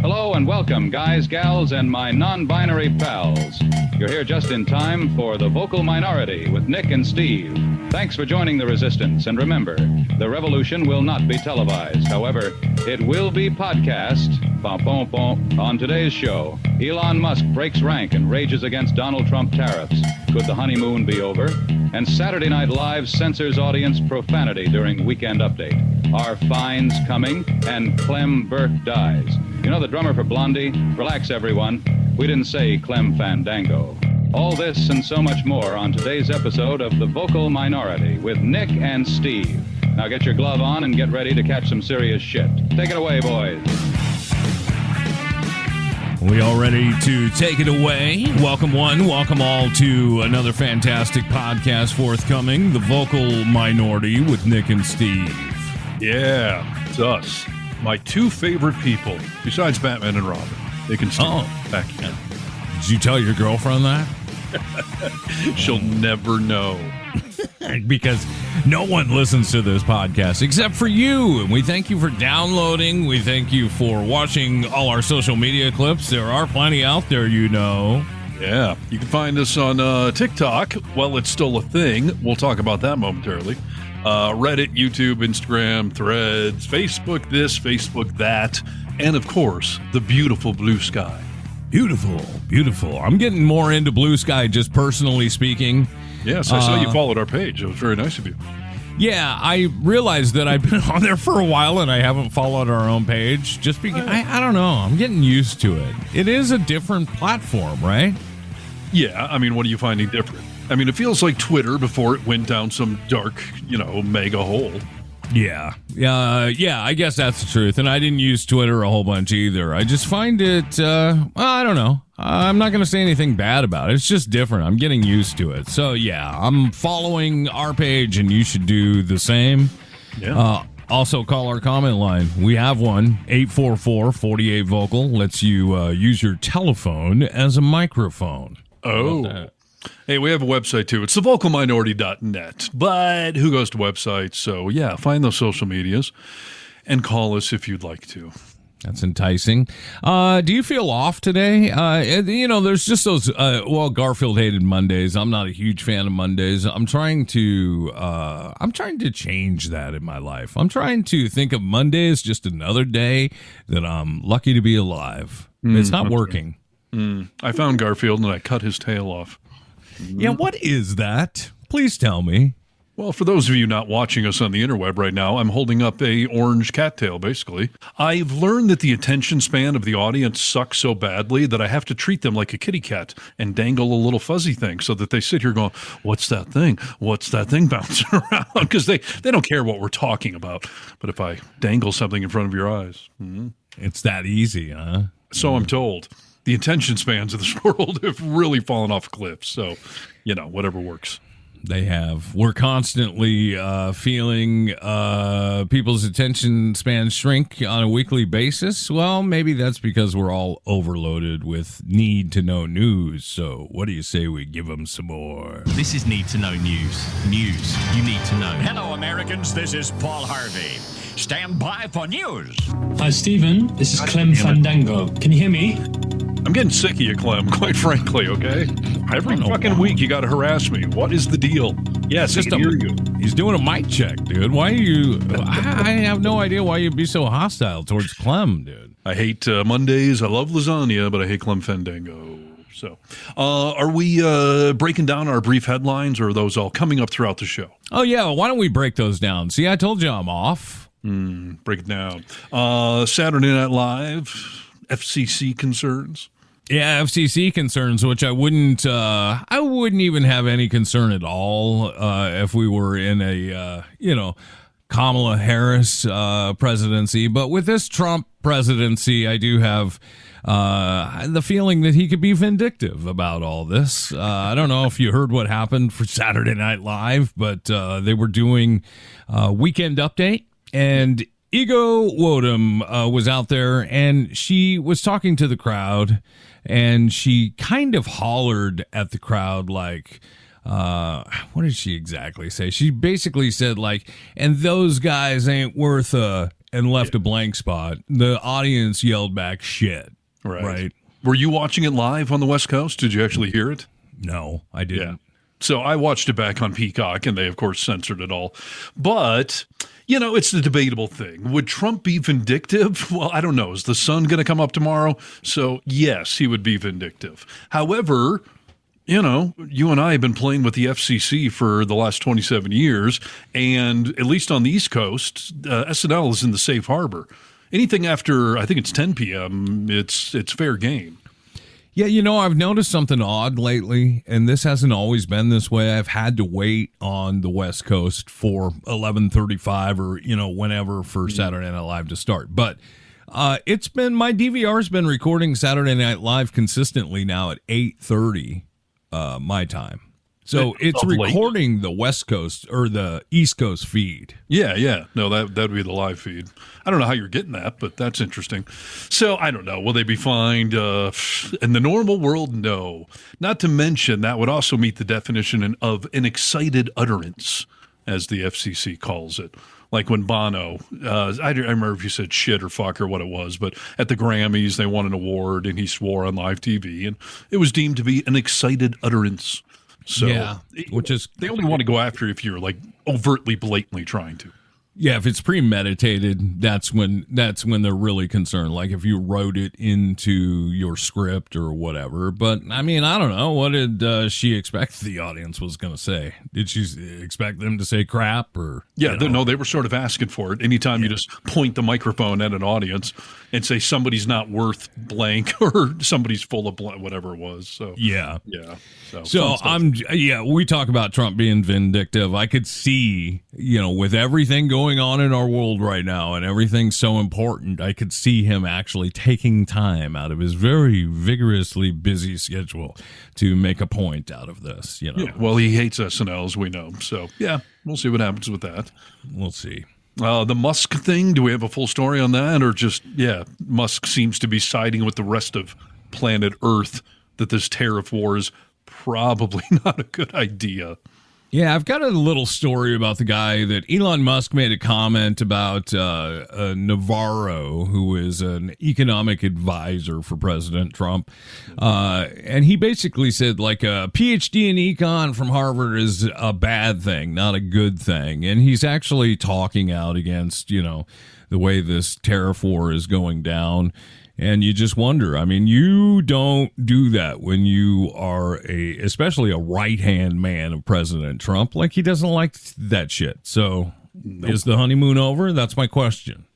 Hello and welcome, guys, gals, and my non-binary pals. You're here just in time for The Vocal Minority with Nick and Steve. Thanks for joining the resistance, and remember, the revolution will not be televised. However, it will be podcast. On today's show, Elon Musk breaks rank and rages against Donald Trump tariffs. Could the honeymoon be over? And Saturday Night Live censors audience profanity during Weekend Update. Are fines coming? And Clem Burke dies. You know the drummer for Blondie? Relax, everyone. We didn't say Clem Fandango. All this and so much more on today's episode of The Vocal Minority with Nick and Steve. Now get your glove on and get ready to catch some serious shit. Take it away, boys. We all ready to take it away? Welcome one, welcome all to another fantastic podcast forthcoming, The Vocal Minority with Nick and Steve. Yeah, it's us. My two favorite people, besides Batman and Robin. Nick and Steve. Oh, back again. Did you tell your girlfriend that? She'll never know. Because no one listens to this podcast except for you. And we thank you for downloading. We thank you for watching all our social media clips. There are plenty out there, you know. Yeah, you can find us on TikTok. Well, it's still a thing. We'll talk about that momentarily. Reddit, YouTube, Instagram, Threads, Facebook this, Facebook that, and of course, the beautiful Blue Sky. Beautiful, beautiful. I'm getting more into Blue Sky, just personally speaking. Yes, I saw you followed our page. It was very nice of you. Yeah, I realized that I've been on there for a while and I haven't followed our own page just because, I don't know, I'm getting used to it. It is a different platform, right? Yeah, I mean, what are you finding different? I mean, it feels like Twitter before it went down some dark, mega hole. Yeah, I guess that's the truth. And I didn't use Twitter a whole bunch either. I just find it, I don't know. I'm not going to say anything bad about it. It's just different. I'm getting used to it. So, yeah, I'm following our page, and you should do the same. Yeah. Also, call our comment line. We have one, 844-48-VOCAL. Lets you use your telephone as a microphone. Oh. Hey, we have a website, too. It's thevocalminority.net. But who goes to websites? So, yeah, find those social medias and call us if you'd like to. That's enticing. Do you feel off today? There's just those, Garfield hated Mondays. I'm not a huge fan of Mondays. I'm trying to change that in my life. I'm trying to think of Monday as just another day that I'm lucky to be alive. It's not working. I found Garfield and I cut his tail off. Yeah, what is that? Please tell me. Well, for those of you not watching us on the interweb right now, I'm holding up a orange cattail, basically. I've learned that the attention span of the audience sucks so badly that I have to treat them like a kitty cat and dangle a little fuzzy thing so that they sit here going, what's that thing? What's that thing bouncing around? Because they don't care what we're talking about. But if I dangle something in front of your eyes. It's that easy, huh? So I'm told. The attention spans of this world have really fallen off cliffs. So, whatever works. They have. We're constantly feeling people's attention spans shrink on a weekly basis. Well, maybe that's because we're all overloaded with need-to-know news. So what do you say we give them some more? This is Need-to-Know News. News you need to know. Hello, Americans. This is Paul Harvey. Stand by for news. Hi, Stephen. This is Clem Fandango. Can you hear me? I'm getting sick of you, Clem, quite frankly, okay? Every fucking week you got to harass me. What is the deal? Yes, I can hear you. He's doing a mic check, dude. Why are you... I have no idea why you'd be so hostile towards Clem, dude. I hate Mondays. I love lasagna, but I hate Clem Fandango. So, are we breaking down our brief headlines, or are those all coming up throughout the show? Oh, yeah. Why don't we break those down? See, I told you I'm off. Break it down. Saturday Night Live, FCC concerns. Yeah, FCC concerns, which I wouldn't even have any concern at all if we were in a, Kamala Harris presidency. But with this Trump presidency, I do have the feeling that he could be vindictive about all this. I don't know if you heard what happened for Saturday Night Live, but they were doing Weekend Update, and Ego Wodum was out there, and she was talking to the crowd, and she kind of hollered at the crowd like, what did she exactly say? She basically said like, and those guys ain't worth a and left a blank spot, the audience yelled back shit. Right. Were you watching it live on the West Coast? Did you actually hear it? No, I didn't. Yeah. So I watched it back on Peacock, and they, of course, censored it all. But, it's the debatable thing. Would Trump be vindictive? Well, I don't know. Is the sun going to come up tomorrow? So, yes, he would be vindictive. However, you and I have been playing with the FCC for the last 27 years, and at least on the East Coast, SNL is in the safe harbor. Anything after, I think it's 10 p.m., it's fair game. Yeah, I've noticed something odd lately, and this hasn't always been this way. I've had to wait on the West Coast for 11:35 or, whenever for Saturday Night Live to start. But it's been, my DVR's been recording Saturday Night Live consistently now at 8:30 my time. So it's recording the West Coast or the East Coast feed. Yeah. No, that'd be the live feed. I don't know how you're getting that, but that's interesting. So I don't know. Will they be fined? In the normal world, no. Not to mention that would also meet the definition of an excited utterance, as the FCC calls it. Like when Bono, I remember if you said shit or fuck or what it was, but at the Grammys, they won an award and he swore on live TV, and it was deemed to be an excited utterance. So, yeah, which is, they only want to go after if you're like overtly, blatantly trying to. Yeah, if it's premeditated, that's when they're really concerned. Like if you wrote it into your script or whatever. But I mean, I don't know. What did she expect the audience was going to say? Did she expect them to say crap or? Yeah, no, they were sort of asking for it. Anytime you just point the microphone at an audience and say somebody's not worth blank or somebody's full of blank, whatever it was. So yeah. So we talk about Trump being vindictive. I could see, with everything going on in our world right now and everything so important, I could see him actually taking time out of his very vigorously busy schedule to make a point out of this. Yeah, well, he hates SNL, as we know. So yeah, we'll see what happens with that. We'll see. The Musk thing, do we have a full story on that, or just Musk seems to be siding with the rest of planet Earth that this tariff war is probably not a good idea? Yeah, I've got a little story about the guy that Elon Musk made a comment about Navarro, who is an economic advisor for President Trump. And he basically said, like, a PhD in econ from Harvard is a bad thing, not a good thing. And he's actually talking out against, the way this tariff war is going down. And you just wonder, I mean, you don't do that when you are especially a right-hand man of President Trump. Like, he doesn't like that shit. So is the honeymoon over? That's my question.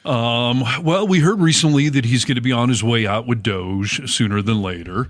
Well, we heard recently that he's going to be on his way out with Doge sooner than later.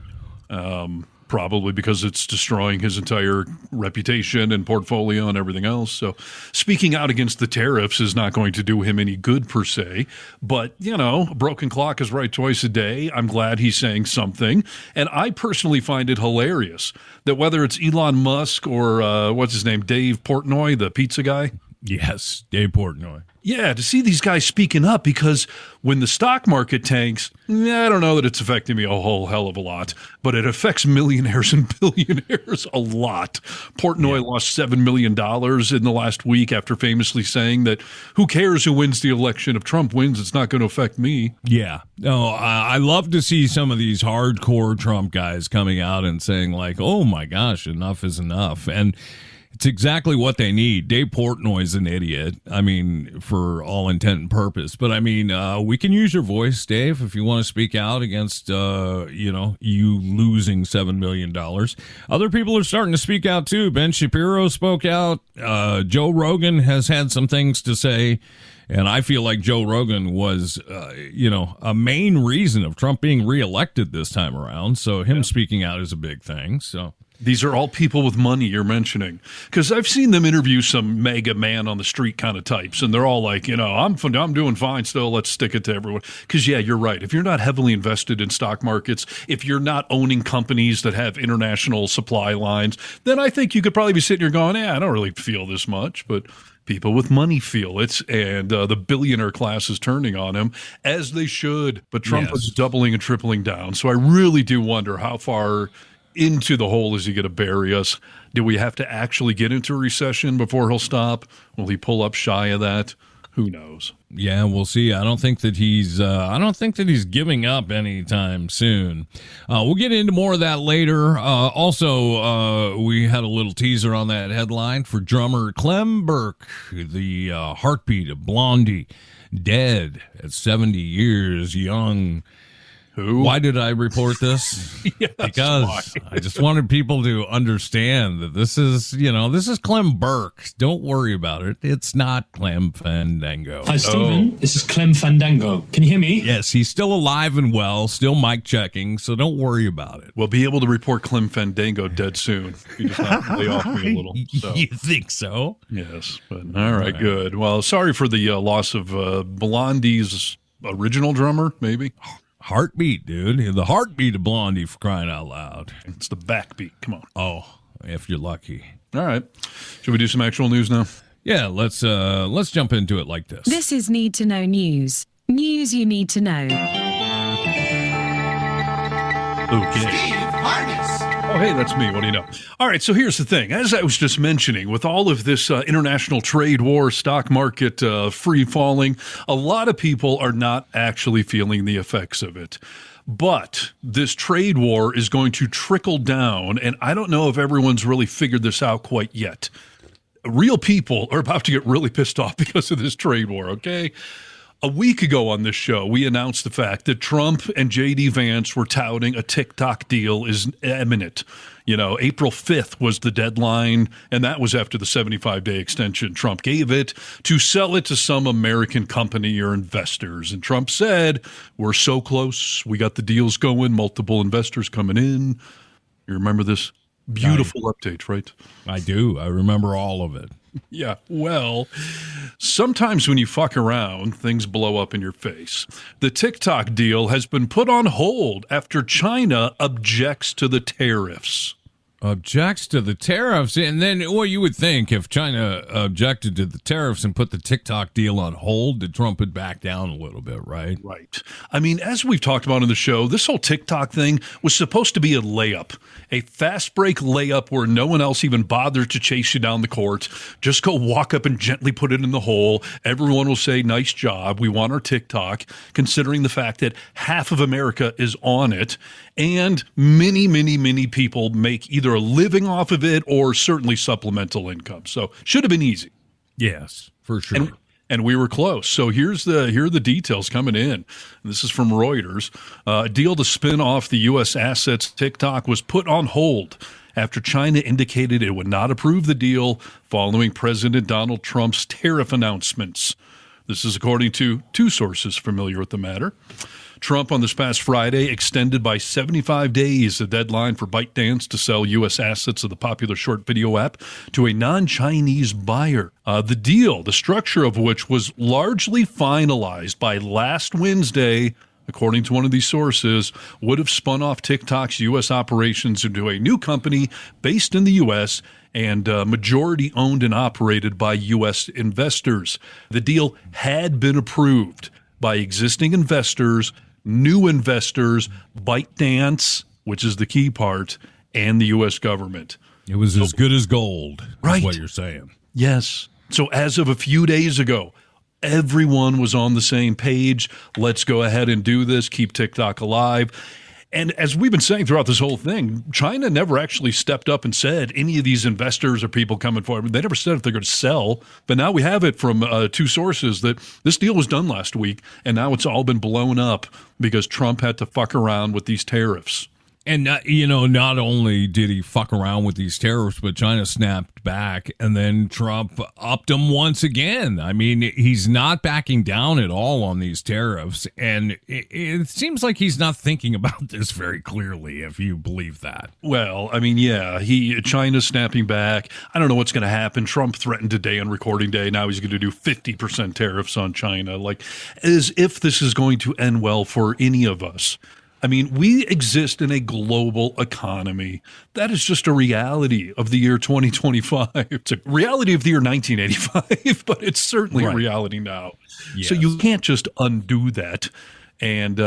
Probably because it's destroying his entire reputation and portfolio and everything else. So speaking out against the tariffs is not going to do him any good per se. But, a broken clock is right twice a day. I'm glad he's saying something. And I personally find it hilarious that whether it's Elon Musk or what's his name, Dave Portnoy, the pizza guy. Yes, Dave Portnoy. Yeah, to see these guys speaking up, because when the stock market tanks, I don't know that it's affecting me a whole hell of a lot, but it affects millionaires and billionaires a lot. Portnoy lost $7 million in the last week after famously saying that who cares who wins the election? If Trump wins, it's not going to affect me. Yeah. No, I love to see some of these hardcore Trump guys coming out and saying like, oh my gosh, enough is enough. And it's exactly what they need. Dave Portnoy's an idiot. I mean, for all intent and purpose. But I mean, we can use your voice, Dave, if you want to speak out against, you losing $7 million. Other people are starting to speak out too. Ben Shapiro spoke out. Joe Rogan has had some things to say. And I feel like Joe Rogan was, a main reason of Trump being reelected this time around. So him speaking out is a big thing. So these are all people with money you're mentioning, because I've seen them interview some mega man on the street kind of types, and they're all like, I'm doing fine still. Let's stick it to everyone. Because you're right. If you're not heavily invested in stock markets, if you're not owning companies that have international supply lines, then I think you could probably be sitting here going, I don't really feel this much, but people with money feel it, and the billionaire class is turning on him, as they should. But Trump is doubling and tripling down. So I really do wonder how far into the hole is he going to bury us? Do we have to actually get into a recession before he'll stop? Will he pull up shy of that? Who knows? Yeah, we'll see. I don't think that he's giving up anytime soon. We'll get into more of that later. Also, we had a little teaser on that headline for drummer Clem Burke, the heartbeat of Blondie, dead at 70 years young. Who? Why did I report this? Yes, because why? I just wanted people to understand that this is Clem Burke. Don't worry about it. It's not Clem Fandango. Hi, Stephen. This is Clem Fandango. Can you hear me? Yes, he's still alive and well, still mic checking, so don't worry about it. We'll be able to report Clem Fandango dead soon. You just have to lay off me a little. So. You think so? Yes. But, all right, good. Well, sorry for the loss of Blondie's original drummer, maybe. Heartbeat, dude. The heartbeat of Blondie, for crying out loud. It's the backbeat. Come on. Oh, if you're lucky. All right. Should we do some actual news now? Yeah, let's jump into it like this. This is Need to Know News. News you need to know. Okay. Oh, hey, that's me. What do you know? All right, so here's the thing. As I was just mentioning, with all of this international trade war, stock market free falling, a lot of people are not actually feeling the effects of it. But this trade war is going to trickle down, and I don't know if everyone's really figured this out quite yet. Real people are about to get really pissed off because of this trade war, okay? A week ago on this show, we announced the fact that Trump and J.D. Vance were touting a TikTok deal is imminent. You know, April 5th was the deadline, and that was after the 75-day extension Trump gave it to sell it to some American company or investors. And Trump said, we're so close. We got the deals going, multiple investors coming in. You remember this beautiful update, right? I do. I remember all of it. Yeah, well, sometimes when you fuck around, things blow up in your face. The TikTok deal has been put on hold after China objects to the tariffs. Objects to the tariffs, and then well, you would think if China objected to the tariffs and put the TikTok deal on hold, that Trump would back down a little bit, right? Right. I mean, as we've talked about on the show, this whole TikTok thing was supposed to be a layup, a fast break layup where no one else even bothered to chase you down the court. Just go walk up and gently put it in the hole. Everyone will say, nice job. We want our TikTok, considering the fact that half of America is on it. And many, many, many people make either a living off of it or certainly supplemental income. So should have been easy. Yes, for sure. And we were close. So here are the details coming in. This is from Reuters. A deal to spin off the U.S. assets TikTok was put on hold after China indicated it would not approve the deal following President Donald Trump's tariff announcements. This is according to two sources familiar with the matter. Trump on this past Friday extended by 75 days the deadline for ByteDance to sell U.S. assets of the popular short video app to a non-Chinese buyer. The deal, the structure of which was largely finalized by last Wednesday, according to one of these sources, would have spun off TikTok's U.S. operations into a new company based in the U.S. and majority owned and operated by U.S. investors. The deal had been approved by existing investors, new investors, ByteDance, which is the key part, and the U.S. government. It was as good as gold, right? Is what you're saying. Yes. So as of a few days ago, everyone was on the same page. Let's go ahead and do this, keep TikTok alive. And as we've been saying throughout this whole thing, China never actually stepped up and said any of these investors or people coming forward, they never said if they're going to sell. But now we have it from two sources that this deal was done last week, and now it's all been blown up because Trump had to fuck around with these tariffs. And, not only did he fuck around with these tariffs, but China snapped back, and then Trump upped them once again. I mean, he's not backing down at all on these tariffs, and it seems like he's not thinking about this very clearly, if you believe that. Well, I mean, yeah, China's snapping back. I don't know what's going to happen. Trump threatened today on recording day. Now he's going to do 50% tariffs on China, like as if this is going to end well for any of us. I mean, we exist in a global economy. That is just a reality of the year 2025. It's a reality of the year 1985, but it's certainly a reality now. Yes. So you can't just undo that. And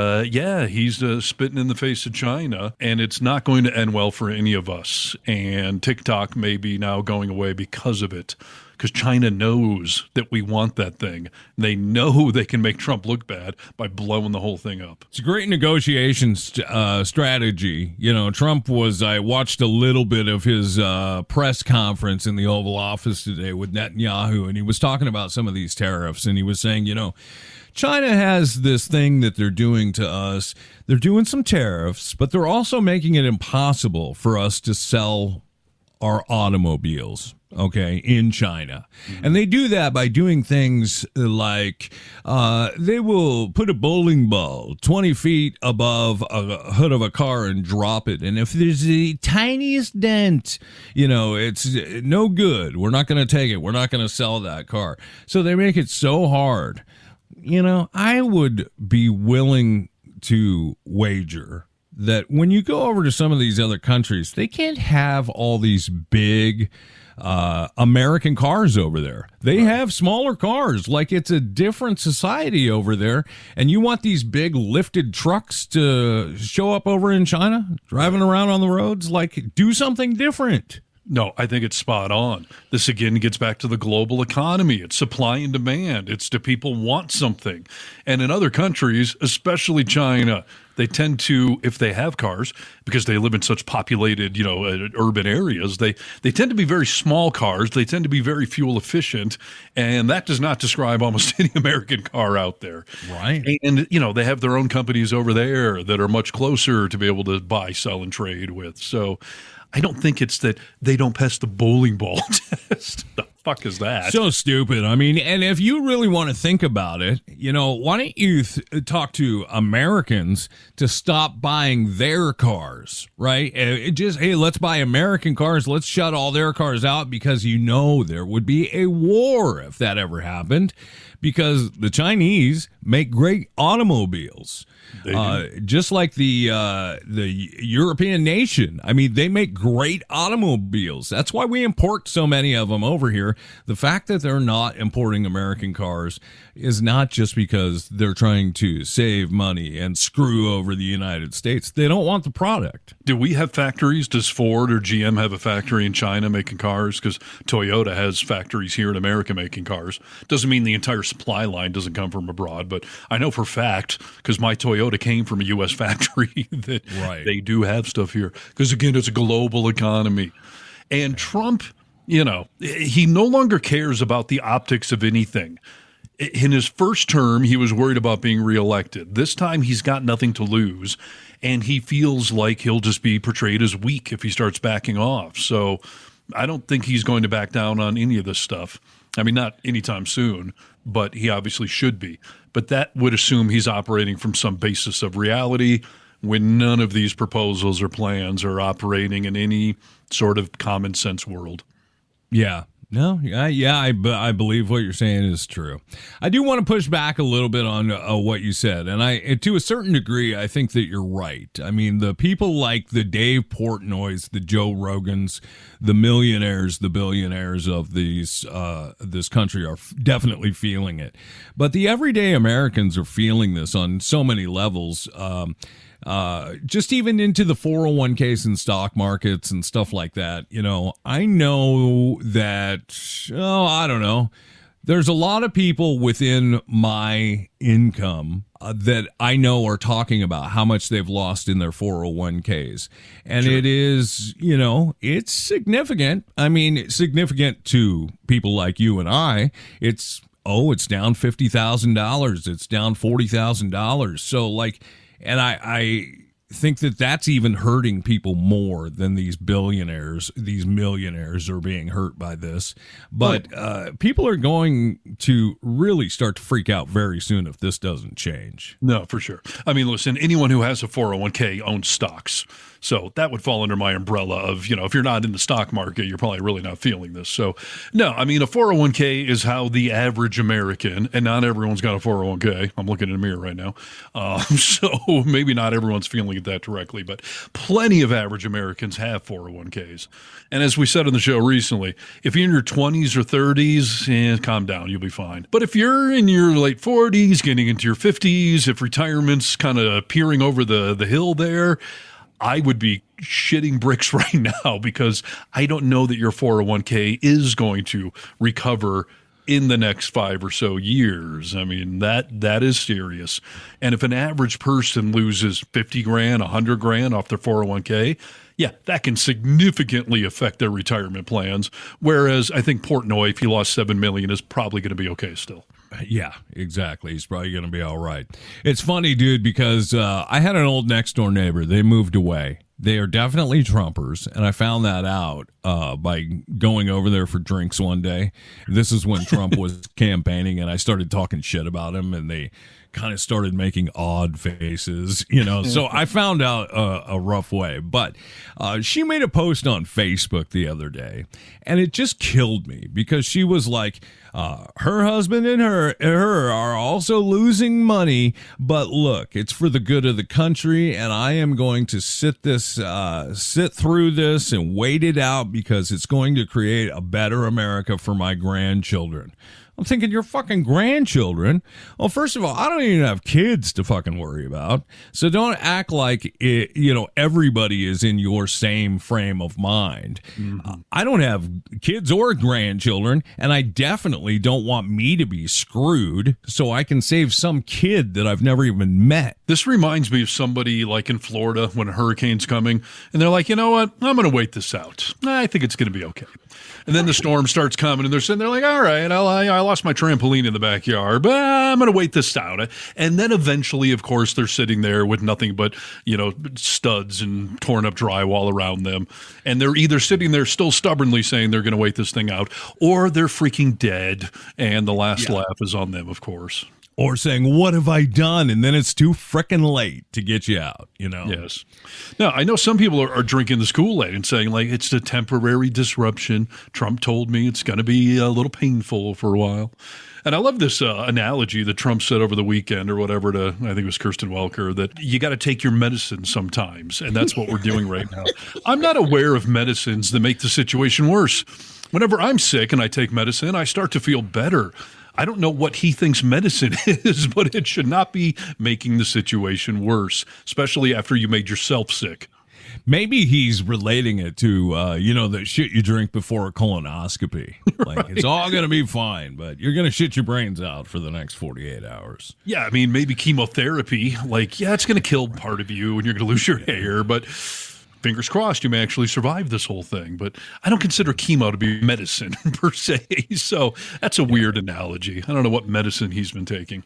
he's spitting in the face of China, and it's not going to end well for any of us. And TikTok may be now going away because of it. because China knows that we want that thing. They know they can make Trump look bad by blowing the whole thing up. It's a great negotiation strategy. Trump I watched a little bit of his press conference in the Oval Office today with Netanyahu, and he was talking about some of these tariffs, and he was saying, China has this thing that they're doing to us. They're doing some tariffs, but they're also making it impossible for us to sell our automobiles, in China. And they do that by doing things like they will put a bowling ball 20 feet above a hood of a car and drop it. And if there's the tiniest dent, it's no good. We're not going to take it. We're not going to sell that car. So they make it so hard. I would be willing to wager that when you go over to some of these other countries, they can't have all these big American cars over there. They have smaller cars, like it's a different society over there. And you want these big lifted trucks to show up over in China, driving around on the roads? Like, do something different. No, I think it's spot on. This again gets back to the global economy. It's supply and demand. It's do people want something? And in other countries, especially China, they tend to, if they have cars, because they live in such populated, urban areas, they tend to be very small cars. They tend to be very fuel efficient. And that does not describe almost any American car out there. Right. And, they have their own companies over there that are much closer to be able to buy, sell, and trade with. So I don't think it's that they don't pass the bowling ball test. The fuck is that? So stupid. I mean, and if you really want to think about it, why don't you talk to Americans to stop buying their cars, right? Hey, let's buy American cars. Let's shut all their cars out, because there would be a war if that ever happened, because the Chinese make great automobiles. Just like the European nation. I mean, they make great automobiles. That's why we import so many of them over here. The fact that they're not importing American cars is not just because they're trying to save money and screw over the United States. They don't want the product. Do we have factories? Does Ford or GM have a factory in China making cars? Because Toyota has factories here in America making cars. Doesn't mean the entire supply line doesn't come from abroad, but I know for a fact, because my Toyota came from a U.S. factory, that they do have stuff here. Because, again, it's a global economy. And Trump, he no longer cares about the optics of anything. In his first term, he was worried about being reelected. This time, he's got nothing to lose, and he feels like he'll just be portrayed as weak if he starts backing off. So I don't think he's going to back down on any of this stuff. I mean, not anytime soon, but he obviously should be. But that would assume he's operating from some basis of reality when none of these proposals or plans are operating in any sort of common sense world. Yeah. No, I believe what you're saying is true. I do want to push back a little bit on what you said, and to a certain degree, I think that you're right. I mean, the people like the Dave Portnoys, the Joe Rogans, the millionaires, the billionaires of this country are definitely feeling it, but the everyday Americans are feeling this on so many levels. Just even into the 401ks and stock markets and stuff like that. I know that, I don't know. There's a lot of people within my income that I know are talking about how much they've lost in their 401ks. And It is, it's significant. I mean, it's significant to people like you and I. It's down $50,000. It's down $40,000. So and I think that that's even hurting people more than these billionaires. These millionaires are being hurt by this. But people are going to really start to freak out very soon if this doesn't change. No, for sure. I mean, listen, anyone who has a 401k owns stocks. So that would fall under my umbrella of, if you're not in the stock market, you're probably really not feeling this. So, no, I mean, a 401k is how the average American, and not everyone's got a 401k. I'm looking in a mirror right now. So maybe not everyone's feeling it that directly, but plenty of average Americans have 401ks. And as we said on the show recently, if you're in your 20s or 30s, calm down, you'll be fine. But if you're in your late 40s, getting into your 50s, if retirement's kind of peering over the hill there, I would be shitting bricks right now because I don't know that your 401k is going to recover in the next 5 or so years. I mean, that is serious. And if an average person loses 50 grand, 100 grand off their 401k, yeah, that can significantly affect their retirement plans. Whereas I think Portnoy, if he lost $7 million, is probably going to be okay still. Yeah, exactly. He's probably going to be all right. It's funny, dude, because I had an old next door neighbor. They moved away. They are definitely Trumpers, and I found that out by going over there for drinks one day. This is when Trump was campaigning, and I started talking shit about him, and they kind of started making odd faces, So I found out a rough way. But she made a post on Facebook the other day, and it just killed me because she was like, her husband and her are also losing money, but look, it's for the good of the country, and I am going to sit through this and wait it out because it's going to create a better America for my grandchildren. I'm thinking, your fucking grandchildren? Well, first of all, I don't even have kids to fucking worry about. So don't act like everybody is in your same frame of mind. Mm-hmm. I don't have kids or grandchildren, and I definitely don't want me to be screwed so I can save some kid that I've never even met. This reminds me of somebody like in Florida when a hurricane's coming, and they're like, you know what? I'm going to wait this out. I think it's going to be okay. And then the storm starts coming, and they're sitting there like, all right, I lost my trampoline in the backyard, but I'm going to wait this out. And then eventually, of course, they're sitting there with nothing but, studs and torn up drywall around them. And they're either sitting there still stubbornly saying they're going to wait this thing out, or they're freaking dead, and the last laugh is on them, of course. Or saying, what have I done? And then it's too frickin' late to get you out, Yes. Now, I know some people are drinking this Kool-Aid and saying, like, it's a temporary disruption. Trump told me it's going to be a little painful for a while. And I love this analogy that Trump said over the weekend or whatever to, I think it was Kirsten Welker, that you got to take your medicine sometimes. And that's what we're doing right now. I'm not aware of medicines that make the situation worse. Whenever I'm sick and I take medicine, I start to feel better. I don't know what he thinks medicine is, but it should not be making the situation worse, especially after you made yourself sick. Maybe he's relating it to, the shit you drink before a colonoscopy. Like, right. It's all going to be fine, but you're going to shit your brains out for the next 48 hours. Yeah, I mean, maybe chemotherapy, it's going to kill part of you and you're going to lose your hair, but fingers crossed you may actually survive this whole thing. But I don't consider chemo to be medicine per se, so that's a weird analogy. I don't know what medicine he's been taking.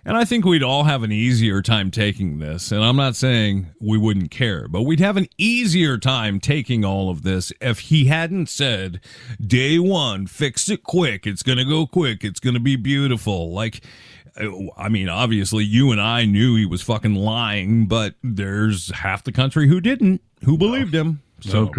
And I think we'd all have an easier time taking this. And I'm not saying we wouldn't care, but we'd have an easier time taking all of this if he hadn't said, day one, fix it quick. It's going to go quick. It's going to be beautiful. I mean, obviously, you and I knew he was fucking lying, but there's half the country who didn't, who believed him. So. Of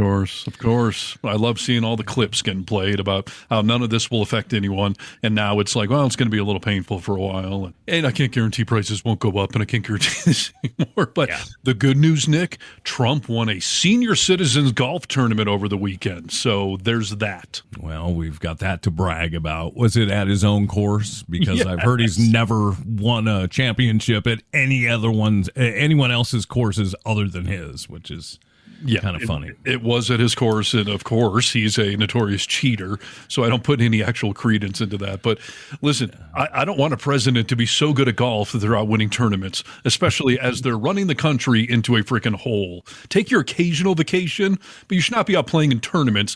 course. I love seeing all the clips getting played about how none of this will affect anyone. And now it's like, well, it's going to be a little painful for a while. And I can't guarantee prices won't go up, and I can't guarantee this anymore. But the good news, Nick, Trump won a senior citizens golf tournament over the weekend. So there's that. Well, we've got that to brag about. Was it at his own course? Because I've heard he's never won a championship at anyone else's courses other than his, which is... Yeah, kind of funny. It was at his course, and of course, he's a notorious cheater, so I don't put any actual credence into that. But listen, I don't want a president to be so good at golf that they're out winning tournaments, especially as they're running the country into a freaking hole. Take your occasional vacation, but you should not be out playing in tournaments.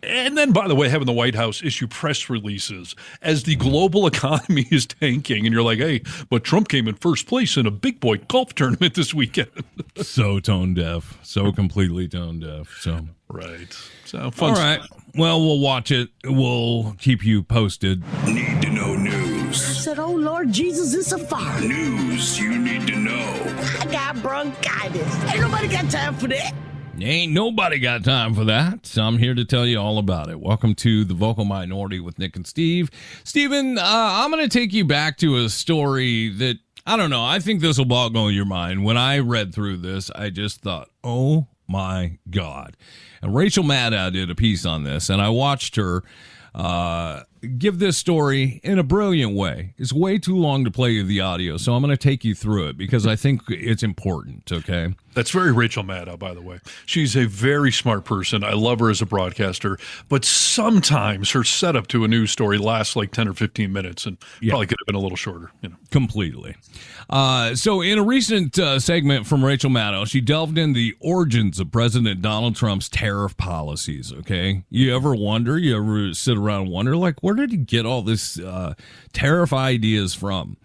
And then, by the way, having the White House issue press releases as the global economy is tanking. And you're like, hey, but Trump came in first place in a big boy golf tournament this weekend. So tone deaf. So completely tone deaf. So right. So fun. All right. Well, we'll watch it. We'll keep you posted. Need to know news. I said, oh, Lord Jesus, it's a fire. News you need to know. I got bronchitis. Ain't nobody got time for that. Ain't nobody got time for that. So I'm here to tell you all about it. Welcome to the Vocal Minority with Nick and Steve. Steven, I'm going to take you back to a story that, I don't know, I think this will boggle your mind. When I read through this, I just thought, oh my God. And Rachel Maddow did a piece on this, and I watched her, give this story in a brilliant way. It's way too long to play you the audio, so I'm going to take you through it because I think it's important, okay? That's very Rachel Maddow, by the way. She's a very smart person. I love her as a broadcaster, but sometimes her setup to a news story lasts like 10 or 15 minutes and probably could have been a little shorter. Completely. So in a recent segment from Rachel Maddow, she delved into the origins of President Donald Trump's tariff policies, okay? You ever sit around and wonder, like, where did he get all this tariff ideas from?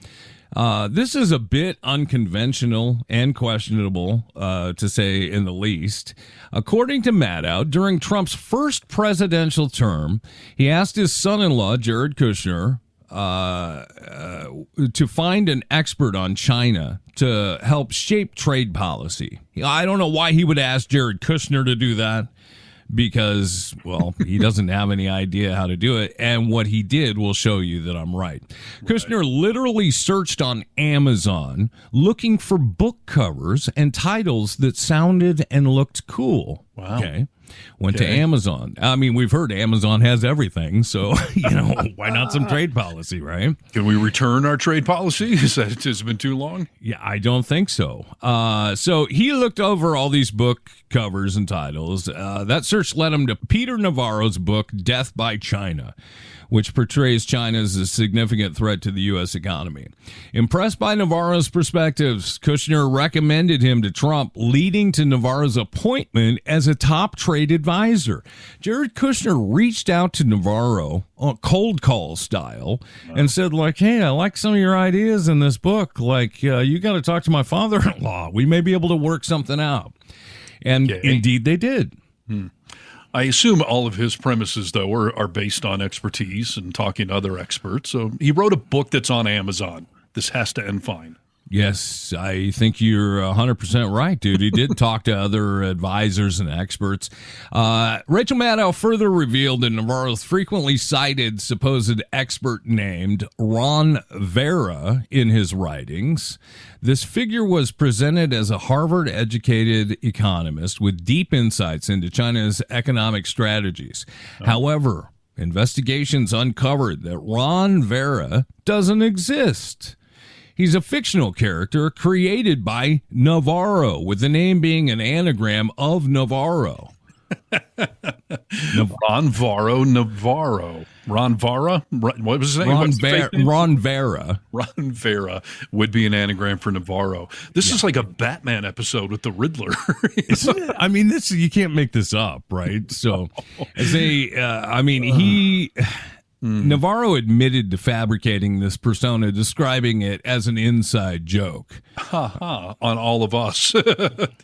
This is a bit unconventional and questionable, to say in the least. According to Maddow, during Trump's first presidential term, he asked his son-in-law, Jared Kushner, to find an expert on China to help shape trade policy. I don't know why he would ask Jared Kushner to do that. Because, well, he doesn't have any idea how to do it. And what he did will show you that I'm right. Kushner literally searched on Amazon looking for book covers and titles that sounded and looked cool. Wow. Okay. Went to Amazon. I mean, we've heard Amazon has everything, so, why not some trade policy, right? Can we return our trade policy? Has it been too long? Yeah, I don't think so. So he looked over all these book covers and titles. That search led him to Peter Navarro's book, Death by China, which portrays China as a significant threat to the U.S. economy. Impressed by Navarro's perspectives, Kushner recommended him to Trump, leading to Navarro's appointment as a top trade advisor. Jared Kushner reached out to Navarro, cold call style, and said, like, hey, I like some of your ideas in this book. Like, you got to talk to my father-in-law. We may be able to work something out. And indeed they did. I assume all of his premises, though, are based on expertise and talking to other experts. So he wrote a book that's on Amazon. This has to end fine. Yes, I think you're 100% right, dude. He did talk to other advisors and experts. Rachel Maddow further revealed that Navarro's frequently cited supposed expert named Ron Vera in his writings. This figure was presented as a Harvard-educated economist with deep insights into China's economic strategies. However, investigations uncovered that Ron Vera doesn't exist. He's a fictional character created by Navarro, with the name being an anagram of Navarro. Ron Navarro. Ron Vara? What was his name? Ron Vera. Ron Vera would be an anagram for Navarro. This is like a Batman episode with the Riddler. I mean, you can't make this up, right? So, Navarro admitted to fabricating this persona, describing it as an inside joke. On all of us.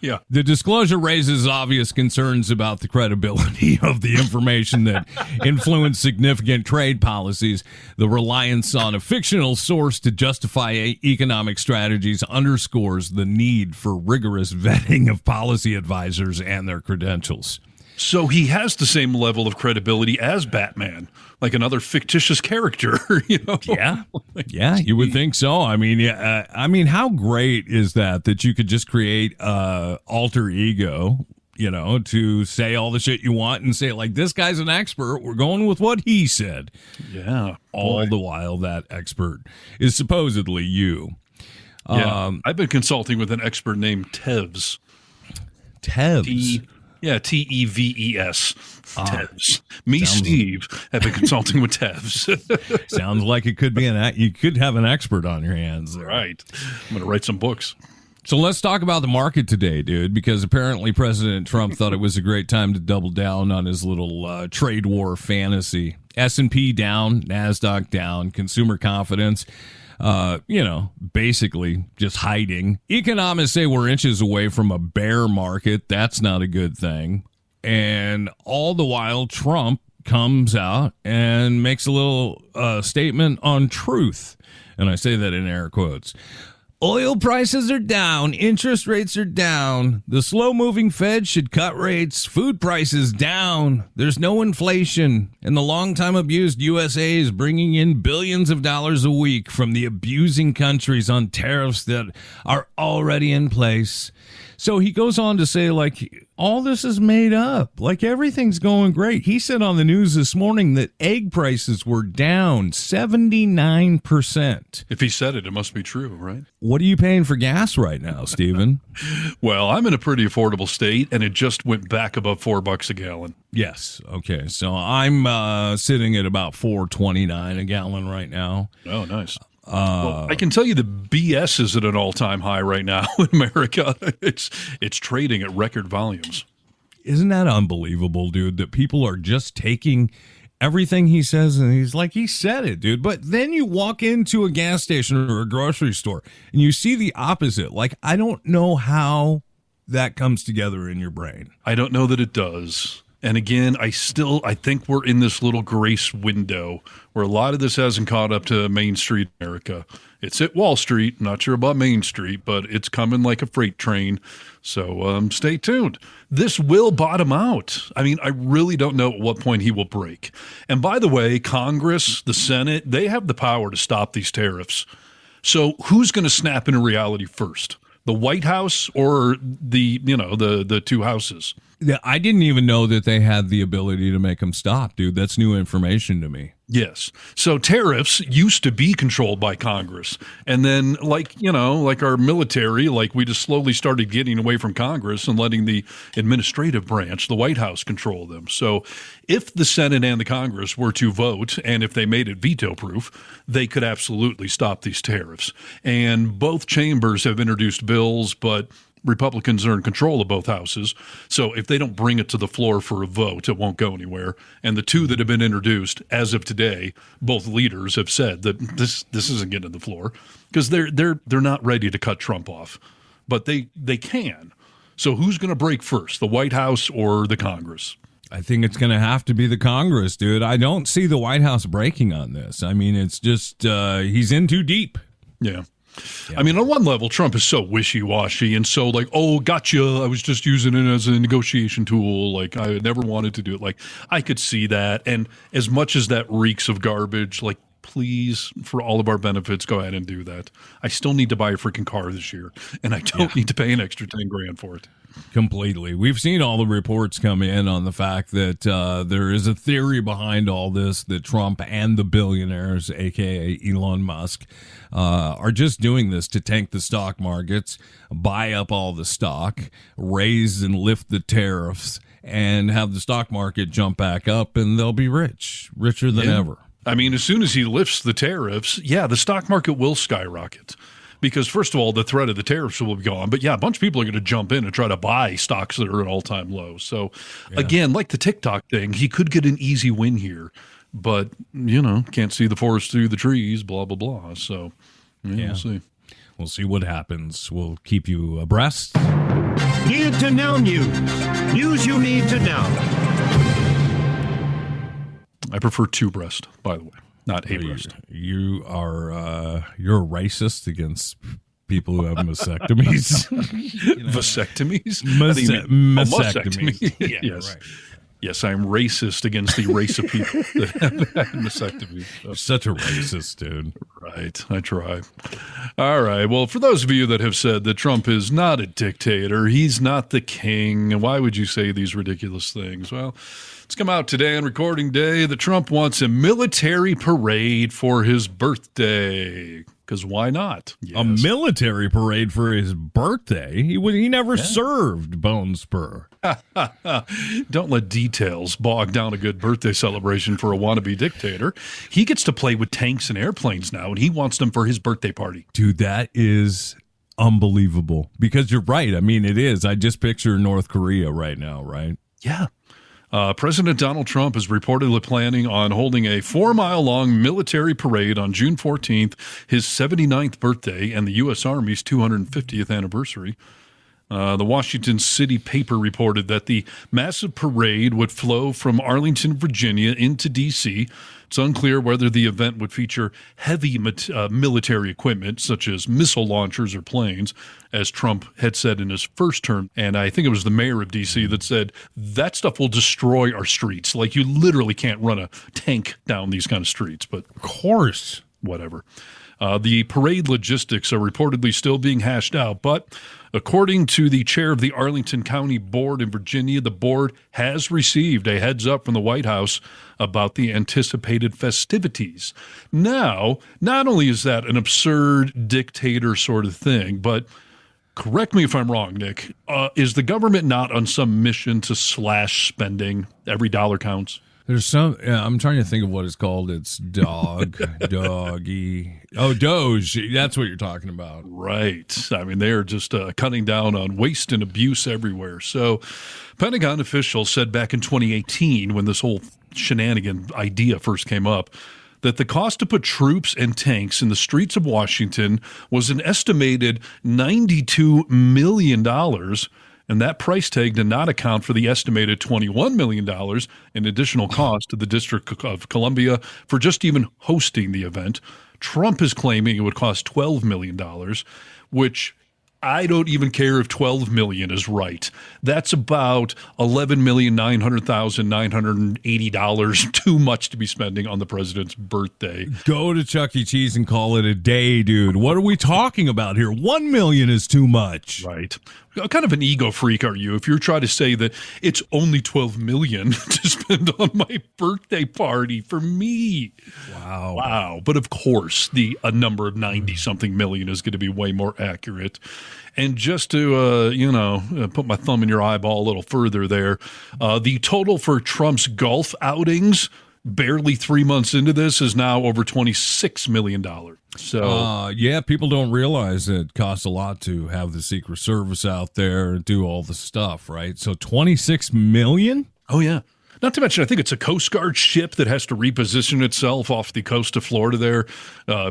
Yeah. The disclosure raises obvious concerns about the credibility of the information that influenced significant trade policies. The reliance on a fictional source to justify economic strategies underscores the need for rigorous vetting of policy advisors and their credentials. So he has the same level of credibility as Batman, like another fictitious character, Yeah, you would think so. I mean, how great is that you could just create alter ego, to say all the shit you want and say, like, this guy's an expert. We're going with what he said. Yeah. All the while that expert is supposedly you. Yeah. I've been consulting with an expert named Tevz. Tevz? Teves. Tevz. Steve, have been consulting with Tevz. Sounds like it could be you could have an expert on your hands there. Right. I'm going to write some books. So let's talk about the market today, dude, because apparently President Trump thought it was a great time to double down on his little trade war fantasy. S&P down, NASDAQ down, consumer confidence, basically just hiding. Economists say we're inches away from a bear market. That's not a good thing. And all the while, Trump comes out and makes a little statement on truth. And I say that in air quotes. Oil prices are down. Interest rates are down. The slow-moving Fed should cut rates. Food prices down. There's no inflation. And the long-time abused USA is bringing in billions of dollars a week from the abusing countries on tariffs that are already in place. So he goes on to say, like, all this is made up. Like, everything's going great. He said on the news this morning that egg prices were down 79%. If he said it, it must be true, right? What are you paying for gas right now, Stephen? Well, I'm in a pretty affordable state, and it just went back above $4 a gallon. Yes. Okay. So I'm sitting at about $4.29 a gallon right now. Oh, nice. Well, I can tell you the BS is at an all-time high right now in America. It's trading at record volumes. Isn't that unbelievable, dude, that people are just taking everything he says and he's like, he said it, dude. But then you walk into a gas station or a grocery store and you see the opposite. Like, I don't know how that comes together in your brain. I don't know that it does. And again, I think we're in this little grace window where a lot of this hasn't caught up to Main Street America. It's at Wall Street, not sure about Main Street, but it's coming like a freight train. So stay tuned. This will bottom out. I mean, I really don't know at what point he will break. And by the way, Congress, the Senate, they have the power to stop these tariffs. So who's going to snap into reality first? The White House or the two houses? Yeah, I didn't even know that they had the ability to make them stop, dude. That's new information to me. Yes. So tariffs used to be controlled by Congress. And then like our military, we just slowly started getting away from Congress and letting the administrative branch, the White House, control them. So if the Senate and the Congress were to vote, and if they made it veto proof, they could absolutely stop these tariffs. And both chambers have introduced bills, but Republicans are in control of both houses. So if they don't bring it to the floor for a vote, it won't go anywhere. And the two that have been introduced as of today, both leaders have said that this isn't getting to the floor because they're not ready to cut Trump off. But they can. So who's going to break first, the White House or the Congress? I think it's going to have to be the Congress, dude. I don't see the White House breaking on this. I mean, it's just he's in too deep. Yeah. I mean, on one level, Trump is so wishy-washy and so oh, gotcha, I was just using it as a negotiation tool. I never wanted to do it. I could see that. And as much as that reeks of garbage, please, for all of our benefits, go ahead and do that. I still need to buy a freaking car this year, and I don't need to pay an extra $10,000 for it. Completely. We've seen all the reports come in on the fact that there is a theory behind all this that Trump and the billionaires, a.k.a. Elon Musk, are just doing this to tank the stock markets, buy up all the stock, raise and lift the tariffs, and have the stock market jump back up, and they'll be richer than ever. I mean, as soon as he lifts the tariffs, the stock market will skyrocket. Because, first of all, the threat of the tariffs will be gone. But, a bunch of people are going to jump in and try to buy stocks that are at all-time lows. So, again, like the TikTok thing, he could get an easy win here. But, can't see the forest through the trees, blah, blah, blah. So, we'll see. We'll see what happens. We'll keep you abreast. Need to know news. News you need to know. I prefer two breast, by the way. Not a breast. You're a racist against people who have mastectomies. Vasectomies? Mastectomy. Yes. Right. Yes, I'm racist against the race of people that have mastectomies. So. You're such a racist, dude. Right. I try. All right. Well, for those of you that have said that Trump is not a dictator, he's not the king, why would you say these ridiculous things? Well, it's come out today on recording day that Trump wants a military parade for his birthday. Because why not? Yes. A military parade for his birthday? He never served, Bone Spur. Don't let details bog down a good birthday celebration for a wannabe dictator. He gets to play with tanks and airplanes now, and he wants them for his birthday party. Dude, that is unbelievable. Because you're right. I mean, it is. I just picture North Korea right now, right? Yeah. President Donald Trump is reportedly planning on holding a 4-mile-long military parade on June 14th, his 79th birthday and the U.S. Army's 250th anniversary. The Washington City paper reported that the massive parade would flow from Arlington, Virginia into D.C. It's unclear whether the event would feature heavy military equipment, such as missile launchers or planes, as Trump had said in his first term. And I think it was the mayor of D.C. that said, that stuff will destroy our streets. Like, you literally can't run a tank down these kind of streets. But of course, whatever. The parade logistics are reportedly still being hashed out, but according to the chair of the Arlington County Board in Virginia, the board has received a heads up from the White House about the anticipated festivities. Now, not only is that an absurd dictator sort of thing, but correct me if I'm wrong, Nick, is the government not on some mission to slash spending? Every dollar counts. There's some, I'm trying to think of what it's called. It's doggy. Oh, Doge. That's what you're talking about. Right. I mean, they are just cutting down on waste and abuse everywhere. So Pentagon officials said back in 2018, when this whole shenanigan idea first came up, that the cost to put troops and tanks in the streets of Washington was an estimated $92 million. And that price tag did not account for the estimated $21 million in additional cost to the District of Columbia for just even hosting the event. Trump is claiming it would cost $12 million, which I don't even care if $12 million is right. That's about $11,900,980 too much to be spending on the president's birthday. Go to Chuck E. Cheese and call it a day, dude. What are we talking about here? $1 million is too much. Right. What kind of an ego freak are you if you're trying to say that it's only $12 million to spend on my birthday party for me? Wow. But of course, a number of 90-something million is going to be way more accurate. And just to, put my thumb in your eyeball a little further there, the total for Trump's golf outings, barely 3 months into this, is now over $26 million. So, people don't realize it costs a lot to have the Secret Service out there and do all the stuff, right? So $26 million? Oh, yeah. Not to mention, I think it's a Coast Guard ship that has to reposition itself off the coast of Florida there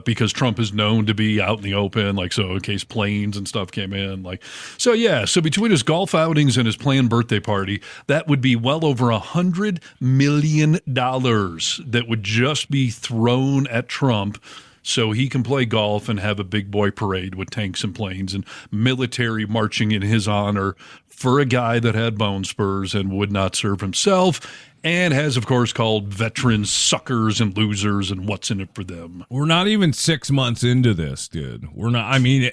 because Trump is known to be out in the open, in case planes and stuff came in. So between his golf outings and his planned birthday party, that would be well over $100 million that would just be thrown at Trump so he can play golf and have a big boy parade with tanks and planes and military marching in his honor for a guy that had bone spurs and would not serve himself and has, of course, called veterans suckers and losers and what's in it for them. We're not even 6 months into this, dude. We're not. I mean,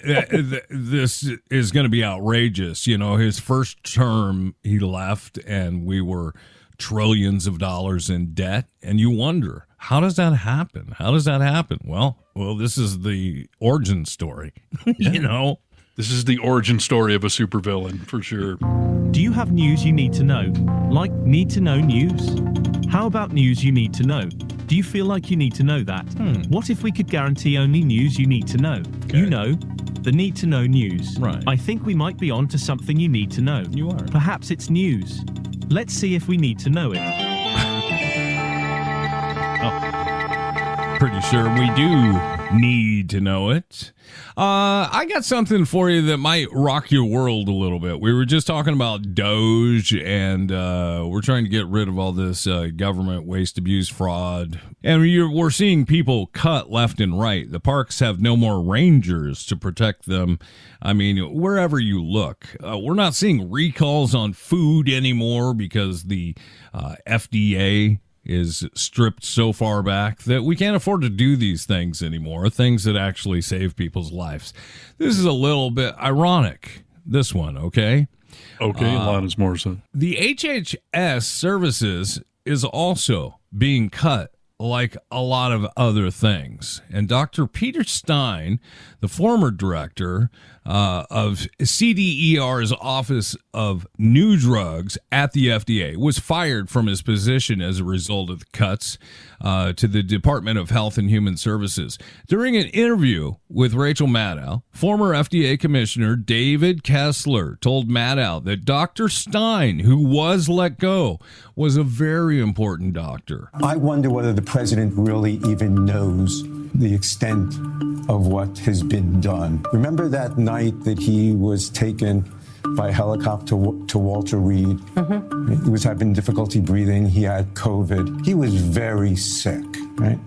this is going to be outrageous. His first term, he left and we were trillions of dollars in debt. And you wonder, how does that happen? Well, this is the origin story, This is the origin story of a supervillain, for sure. Do you have news you need to know? Like need to know news? How about news you need to know? Do you feel like you need to know that? What if we could guarantee only news you need to know? Okay. The need to know news. Right. I think we might be on to something you need to know. You are. Perhaps it's news. Let's see if we need to know it. Pretty sure we do need to know it. I got something for you that might rock your world a little bit. We were just talking about Doge, and we're trying to get rid of all this government waste, abuse, fraud. And we're seeing people cut left and right. The parks have no more rangers to protect them. I mean, wherever you look. We're not seeing recalls on food anymore because the FDA is stripped so far back that we can't afford to do these things anymore, things that actually save people's lives. This is a little bit ironic, this one, okay? Okay, Alanis Morrison. The HHS services is also being cut like a lot of other things. And Dr. Peter Stein, the former director of CDER's Office of New Drugs at the FDA, was fired from his position as a result of the cuts to the Department of Health and Human Services. During an interview with Rachel Maddow, former FDA Commissioner David Kessler told Maddow that Dr. Stein, who was let go, was a very important doctor. I wonder whether the president really even knows the extent of what has been done. Remember that night that he was taken by helicopter to Walter Reed. He was having difficulty breathing. He had COVID. He was very sick, right?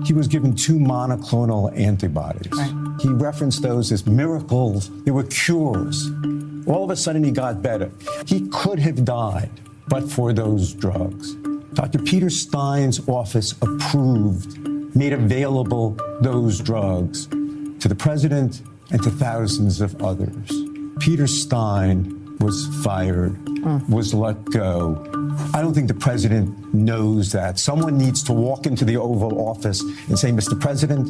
He was given 2 monoclonal antibodies. Right. He referenced those as miracles. They were cures. All of a sudden, he got better. He could have died, but for those drugs. Dr. Peter Stein's office approved, made available those drugs to the president and to thousands of others. Peter Stein was fired, was let go. I don't think the president knows that. Someone needs to walk into the Oval Office and say, Mr. President,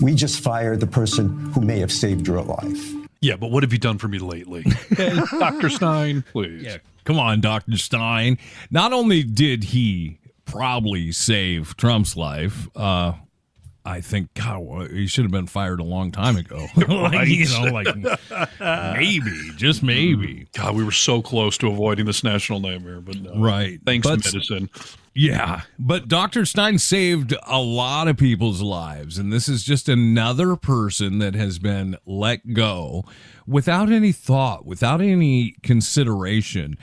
we just fired the person who may have saved your life. Yeah, but what have you done for me lately? Dr. Stein, please. Yeah, come on, Dr. Stein. Not only did he probably save Trump's life, I think, God, he should have been fired a long time ago. Maybe, just maybe. God, we were so close to avoiding this national nightmare, but no. Right. Thanks, medicine. Yeah, but Dr. Stein saved a lot of people's lives, and this is just another person that has been let go without any thought, without any consideration.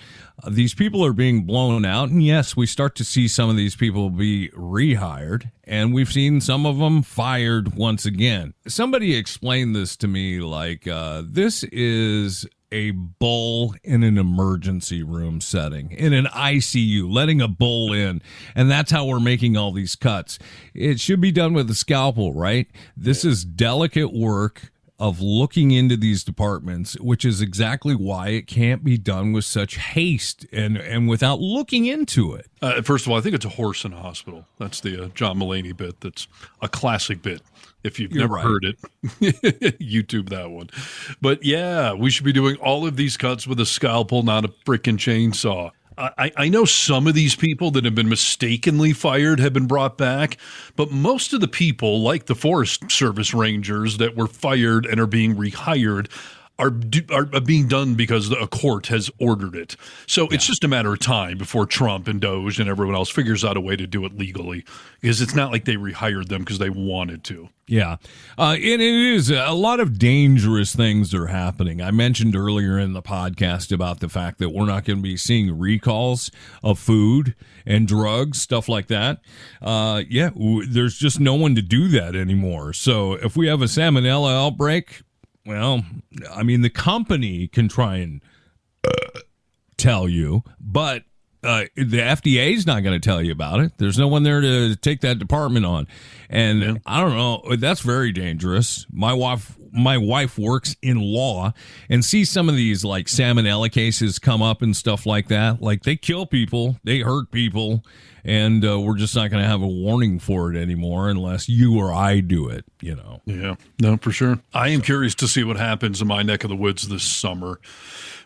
These people are being blown out, and yes, we start to see some of these people be rehired, and we've seen some of them fired once again. Somebody explained this to me like this is a bull in an emergency room setting, in an ICU, letting a bull in, and that's how we're making all these cuts. It should be done with a scalpel, right? This is delicate work of looking into these departments, which is exactly why it can't be done with such haste and without looking into it. First of all, I think it's a horse in a hospital. That's the John Mulaney bit. That's a classic bit. If you've never heard it, YouTube that one. But yeah, we should be doing all of these cuts with a scalpel, not a freaking chainsaw. I know some of these people that have been mistakenly fired have been brought back, but most of the people, like the Forest Service Rangers that were fired and are being rehired, are being done because a court has ordered it. So it's just a matter of time before Trump and Doge and everyone else figures out a way to do it legally, because it's not like they rehired them because they wanted to. Yeah. And it is a lot of dangerous things are happening. I mentioned earlier in the podcast about the fact that we're not going to be seeing recalls of food and drugs, stuff like that. There's just no one to do that anymore. So if we have a salmonella outbreak, well, I mean, the company can try and tell you, but the FDA is not going to tell you about it. There's no one there to take that department on. And I don't know, that's very dangerous. My wife works in law and sees some of these like salmonella cases come up and stuff like that. Like they kill people, they hurt people, and we're just not going to have a warning for it anymore unless you or I do it, you know. Yeah, no, for sure. I am curious to see what happens in my neck of the woods this summer,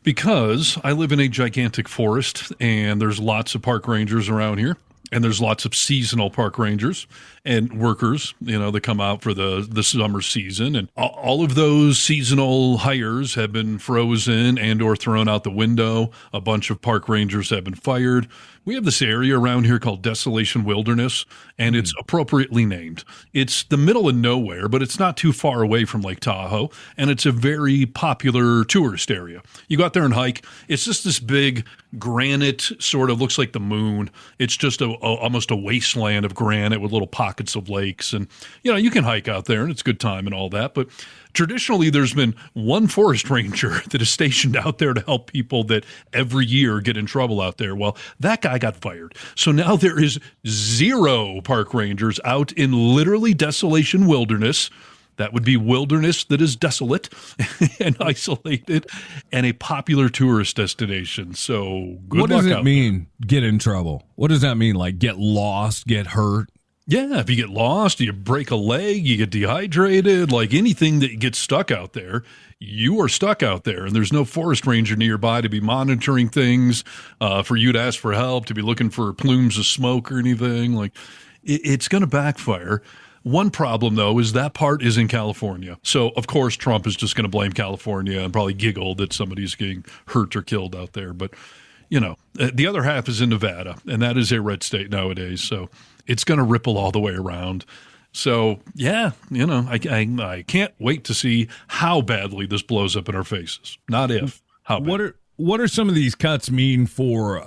because I live in a gigantic forest and there's lots of park rangers around here. And there's lots of seasonal park rangers and workers, you know, that come out for the summer season. And all of those seasonal hires have been frozen and or thrown out the window. A bunch of park rangers have been fired. We have this area around here called Desolation Wilderness, and it's appropriately named. It's the middle of nowhere, but it's not too far away from Lake Tahoe, and it's a very popular tourist area. You go out there and hike. It's just this big granite, sort of looks like the moon. It's just almost a wasteland of granite with little pockets of lakes. And, you know, you can hike out there, and it's a good time and all that, but traditionally, there's been one forest ranger that is stationed out there to help people that every year get in trouble out there. Well, that guy got fired. So now there is 0 park rangers out in literally Desolation Wilderness. That would be wilderness that is desolate and isolated and a popular tourist destination. So good luck out there. What does it mean, get in trouble? What does that mean? Like get lost, get hurt? Yeah, if you get lost, you break a leg, you get dehydrated, like anything that gets stuck out there, you are stuck out there. And there's no forest ranger nearby to be monitoring things, for you to ask for help, to be looking for plumes of smoke or anything. Like it's going to backfire. One problem, though, is that part is in California. So, of course, Trump is just going to blame California and probably giggle that somebody's getting hurt or killed out there. But, you know, the other half is in Nevada, and that is a red state nowadays. So it's going to ripple all the way around. So, yeah, you know, I can't wait to see how badly this blows up in our faces. Not if. How big? What are some of these cuts mean for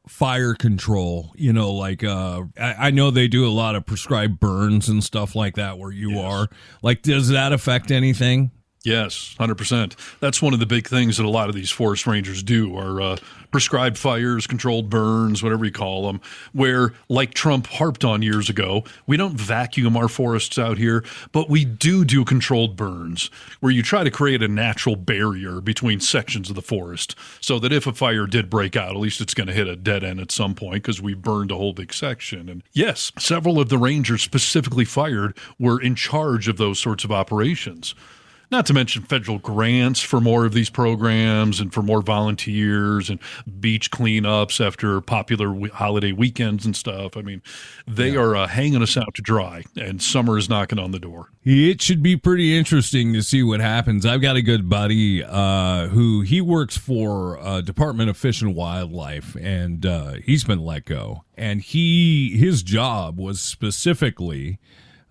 fire control? You know, like I know they do a lot of prescribed burns and stuff like that where you are. Like, does that affect anything? Yes, 100%. That's one of the big things that a lot of these forest rangers do are prescribed fires, controlled burns, whatever you call them, where, like Trump harped on years ago, we don't vacuum our forests out here, but we do controlled burns, where you try to create a natural barrier between sections of the forest so that if a fire did break out, at least it's going to hit a dead end at some point because we burned a whole big section. And yes, several of the rangers specifically fired were in charge of those sorts of operations. Not to mention federal grants for more of these programs and for more volunteers and beach cleanups after popular holiday weekends and stuff. I mean, they are hanging us out to dry, and summer is knocking on the door. It should be pretty interesting to see what happens. I've got a good buddy who he works for Department of Fish and Wildlife, and he's been let go. And his job was specifically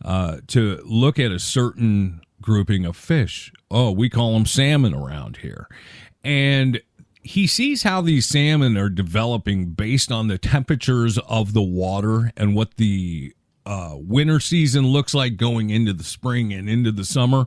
to look at a certain grouping of fish. Oh, we call them salmon around here. And he sees how these salmon are developing based on the temperatures of the water and what the winter season looks like going into the spring and into the summer.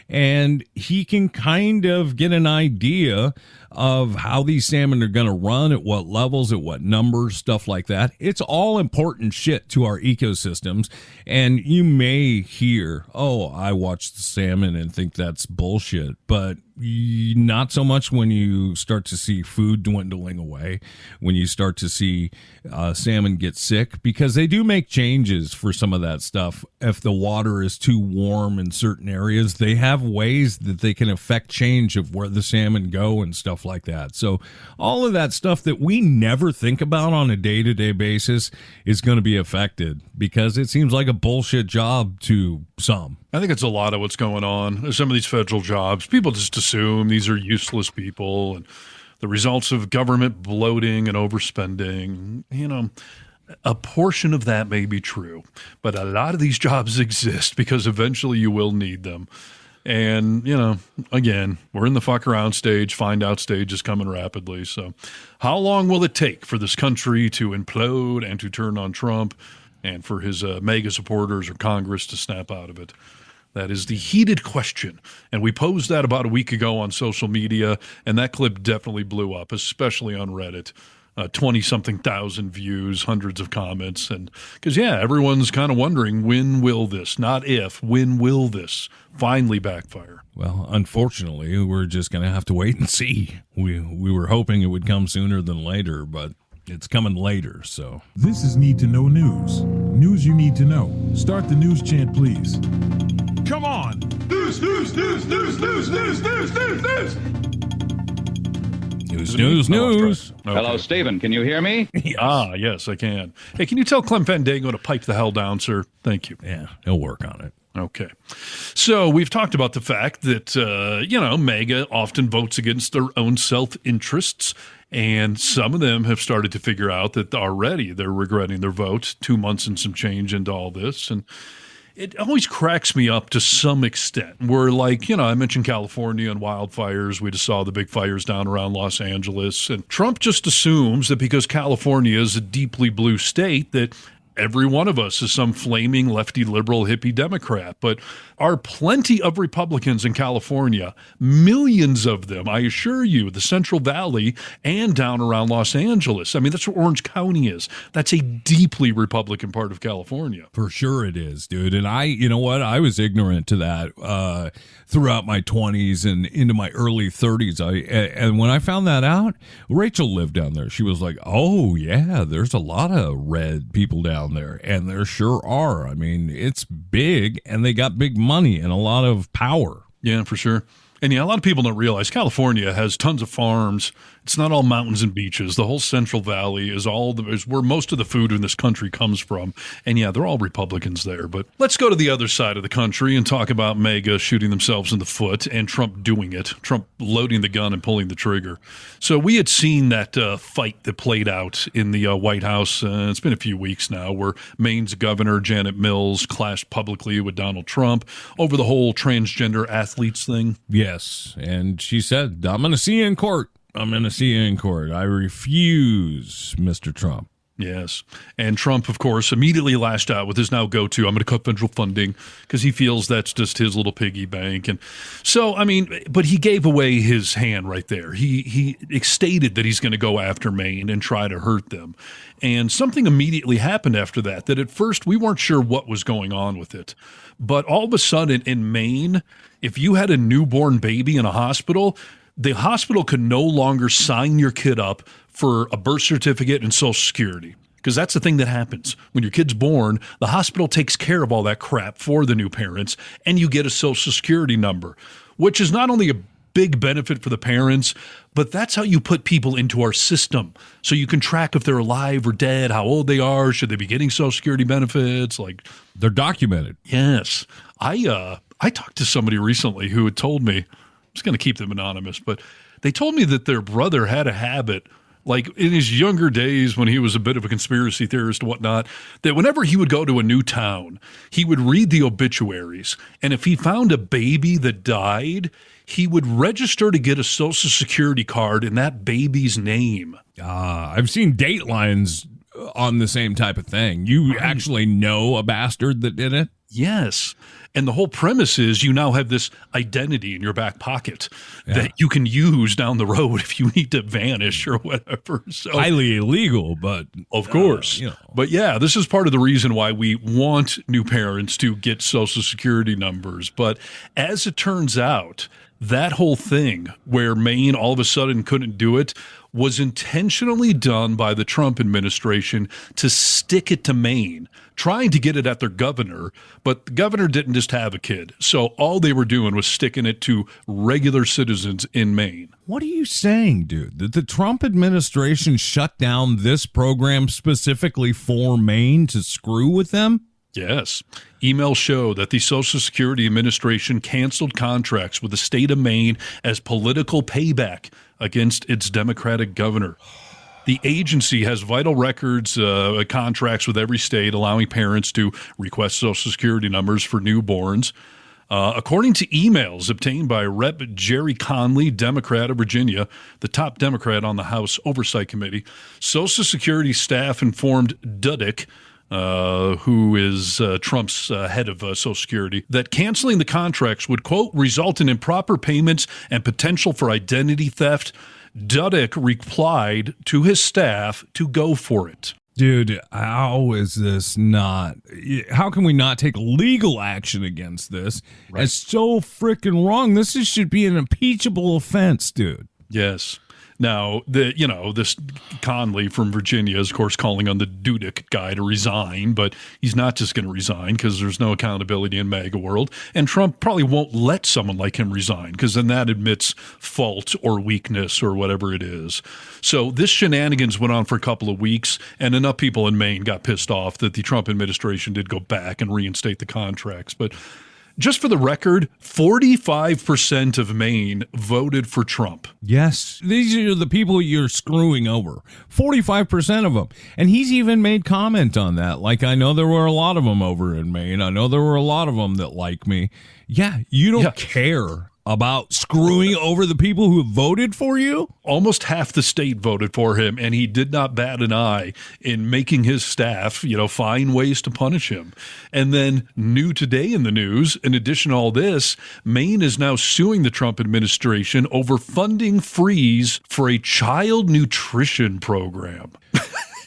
And he can kind of get an idea of how these salmon are going to run, at what levels, at what numbers, stuff like that. It's all important shit to our ecosystems. And you may hear, oh, I watch the salmon and think that's bullshit, but not so much when you start to see food dwindling away, when you start to see salmon get sick, because they do make changes for some of that stuff. If the water is too warm in certain areas, they have ways that they can affect change of where the salmon go and stuff like that. So all of that stuff that we never think about on a day-to-day basis is going to be affected because it seems like a bullshit job to some. I think it's a lot of what's going on. Some of these federal jobs, people just assume these are useless people and the results of government bloating and overspending. You know, a portion of that may be true, but a lot of these jobs exist because eventually you will need them. And, you know, again, we're in the fuck around stage. Find out stage is coming rapidly. So how long will it take for this country to implode and to turn on Trump and for his mega supporters or Congress to snap out of it? That is the heated question. And we posed that about a week ago on social media, and that clip definitely blew up, especially on Reddit. 20-something thousand views, hundreds of comments. And because, everyone's kind of wondering, when will this, not if, when will this finally backfire? Well, unfortunately, we're just going to have to wait and see. We were hoping it would come sooner than later, but it's coming later, so. This is Need to Know News. News you need to know. Start the news chant, please. Come on! News, news, news, news, news, news, news, news, news! News. Okay. Hello, Stephen. Can you hear me? Yes. Yes, I can. Hey, can you tell Clem Fandango to pipe the hell down, sir? Thank you. Yeah, he'll work on it. Okay. So we've talked about the fact that, MAGA often votes against their own self-interests, and some of them have started to figure out that already they're regretting their vote 2 months and some change into all this. And it always cracks me up to some extent. We're like, I mentioned California and wildfires. We just saw the big fires down around Los Angeles. And Trump just assumes that because California is a deeply blue state that every one of us is some flaming lefty liberal hippie Democrat. But are plenty of Republicans in California, millions of them, I assure you, the Central Valley and down around Los Angeles. I mean, that's what Orange County is. That's a deeply Republican part of California. For sure it is, dude. And you know what? I was ignorant to that throughout my 20s and into my early 30s. And when I found that out, Rachel lived down there. She was like, oh, yeah, there's a lot of red people down there. And there sure are. I mean, it's big, and they got big money and a lot of power. Yeah, for sure. And a lot of people don't realize California has tons of farms. It's not all mountains and beaches. The whole Central Valley is where most of the food in this country comes from. And they're all Republicans there. But let's go to the other side of the country and talk about MAGA shooting themselves in the foot and Trump doing it, Trump loading the gun and pulling the trigger. So we had seen that fight that played out in the White House. It's been a few weeks now, where Maine's Governor Janet Mills clashed publicly with Donald Trump over the whole transgender athletes thing. Yeah. Yes, and she said, I'm going to see you in court. I'm going to see you in court. I refuse, Mr. Trump. Yes. And Trump, of course, immediately lashed out with his now go-to, I'm going to cut federal funding, because he feels that's just his little piggy bank. And so, I mean, but he gave away his hand right there. He stated that he's going to go after Maine and try to hurt them. And something immediately happened after that at first we weren't sure what was going on with it. But all of a sudden in Maine, if you had a newborn baby in a hospital, the hospital could no longer sign your kid up for a birth certificate and Social Security. Because that's the thing that happens. When your kid's born, the hospital takes care of all that crap for the new parents, and you get a Social Security number, which is not only a big benefit for the parents, but that's how you put people into our system. So you can track if they're alive or dead, how old they are, should they be getting Social Security benefits. Like, they're documented. Yes. I talked to somebody recently who had told me, I'm just going to keep them anonymous, but they told me that their brother had a habit, like in his younger days when he was a bit of a conspiracy theorist and whatnot, that whenever he would go to a new town, he would read the obituaries. And if he found a baby that died, he would register to get a Social Security card in that baby's name. I've seen Datelines on the same type of thing. You actually know a bastard that did it? Yes. And the whole premise is you now have this identity in your back pocket that you can use down the road if you need to vanish or whatever. So, highly illegal, but of course. You know. But yeah, this is part of the reason why we want new parents to get Social Security numbers. But as it turns out, that whole thing where Maine all of a sudden couldn't do it was intentionally done by the Trump administration to stick it to Maine, trying to get it at their governor, but the governor didn't just have a kid. So all they were doing was sticking it to regular citizens in Maine. What are you saying, dude? That the Trump administration shut down this program specifically for Maine to screw with them? Yes. Emails show that the Social Security Administration canceled contracts with the state of Maine as political payback against its Democratic governor. The agency has vital records, contracts with every state, allowing parents to request Social Security numbers for newborns. According to emails obtained by Rep. Jerry Conley, Democrat of Virginia, the top Democrat on the House Oversight Committee, Social Security staff informed Dudek, who is Trump's head of Social Security, that canceling the contracts would, quote, result in improper payments and potential for identity theft. Dudek replied to his staff to go for it. Dude, how is this not? How can we not take legal action against this? Right. It's so freaking wrong. This should be an impeachable offense, dude. Yes. Now, this Conley from Virginia is, of course, calling on the Dudek guy to resign, but he's not just going to resign because there's no accountability in MAGA world. And Trump probably won't let someone like him resign because then that admits fault or weakness or whatever it is. So this shenanigans went on for a couple of weeks, and enough people in Maine got pissed off that the Trump administration did go back and reinstate the contracts. But just for the record, 45% of Maine voted for Trump. Yes. These are the people you're screwing over. 45% of them. And he's even made comment on that. Like, I know there were a lot of them over in Maine. I know there were a lot of them that like me. Yeah, you don't care about screwing over the people who voted for you? Almost half the state voted for him, and he did not bat an eye in making his staff, find ways to punish him. And then new today in the news, in addition to all this, Maine is now suing the Trump administration over funding freeze for a child nutrition program.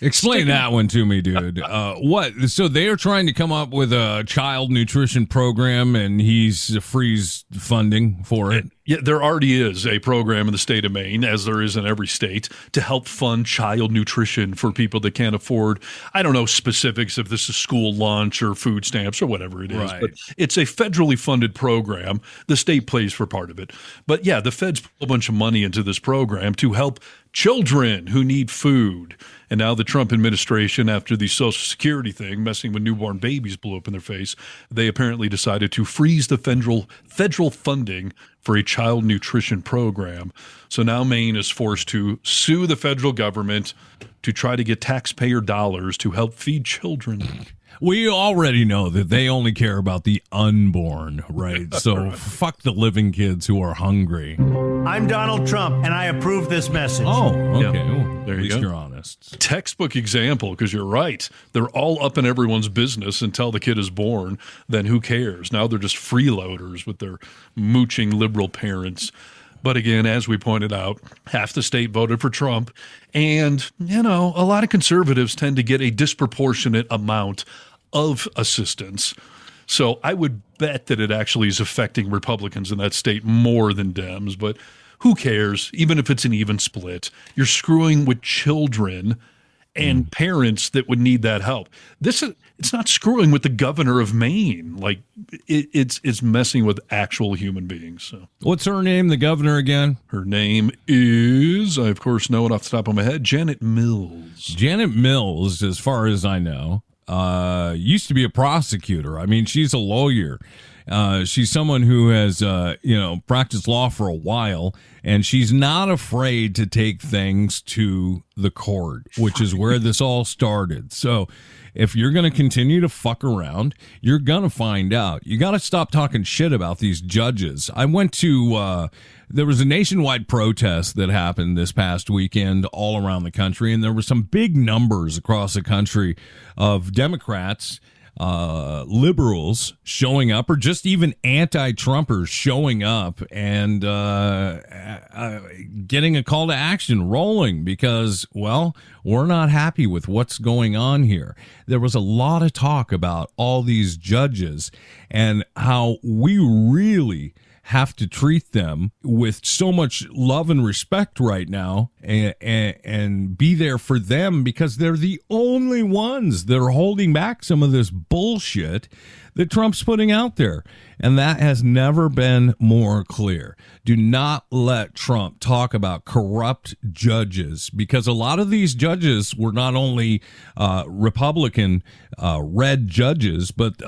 Explain that one to me, dude. What? So they are trying to come up with a child nutrition program, and he's freeze funding for it. Yeah, there already is a program in the state of Maine, as there is in every state, to help fund child nutrition for people that can't afford, I don't know specifics if this is school lunch or food stamps or whatever it is, but it's a federally funded program. The state pays for part of it. But yeah, the feds put a bunch of money into this program to help children who need food. And now the Trump administration, after the Social Security thing, messing with newborn babies blew up in their face, they apparently decided to freeze the federal funding for a child nutrition program. So now Maine is forced to sue the federal government to try to get taxpayer dollars to help feed children. We already know that they only care about the unborn, right? So fuck the living kids who are hungry. I'm Donald Trump, and I approve this message. Oh, okay. Yeah. Well, There at you least go. you're honest. Textbook example, because you're right. They're all up in everyone's business until the kid is born. Then who cares? Now they're just freeloaders with their mooching liberal parents. But again, as we pointed out, half the state voted for Trump. And, a lot of conservatives tend to get a disproportionate amount of assistance. So I would bet that it actually is affecting Republicans in that state more than Dems. But who cares? Even if it's an even split, you're screwing with children and parents that would need that help. It's not screwing with the governor of Maine. Like it's messing with actual human beings. So what's her name, the governor again? Her name is, I of course know it off the top of my head, Janet Mills. Janet Mills, as far as I know, used to be a prosecutor. I mean, she's a lawyer. She's someone who has, practiced law for a while, and she's not afraid to take things to the court, which is where this all started. So if you're going to continue to fuck around, you're going to find out. You got to stop talking shit about these judges. I went to, there was a nationwide protest that happened this past weekend all around the country, and there were some big numbers across the country of Democrats, liberals showing up, or just even anti-Trumpers showing up and getting a call to action rolling because, well, we're not happy with what's going on here. There was a lot of talk about all these judges and how we really have to treat them with so much love and respect right now and be there for them because they're the only ones that are holding back some of this bullshit that Trump's putting out there. And that has never been more clear. Do not let Trump talk about corrupt judges because a lot of these judges were not only Republican red judges, but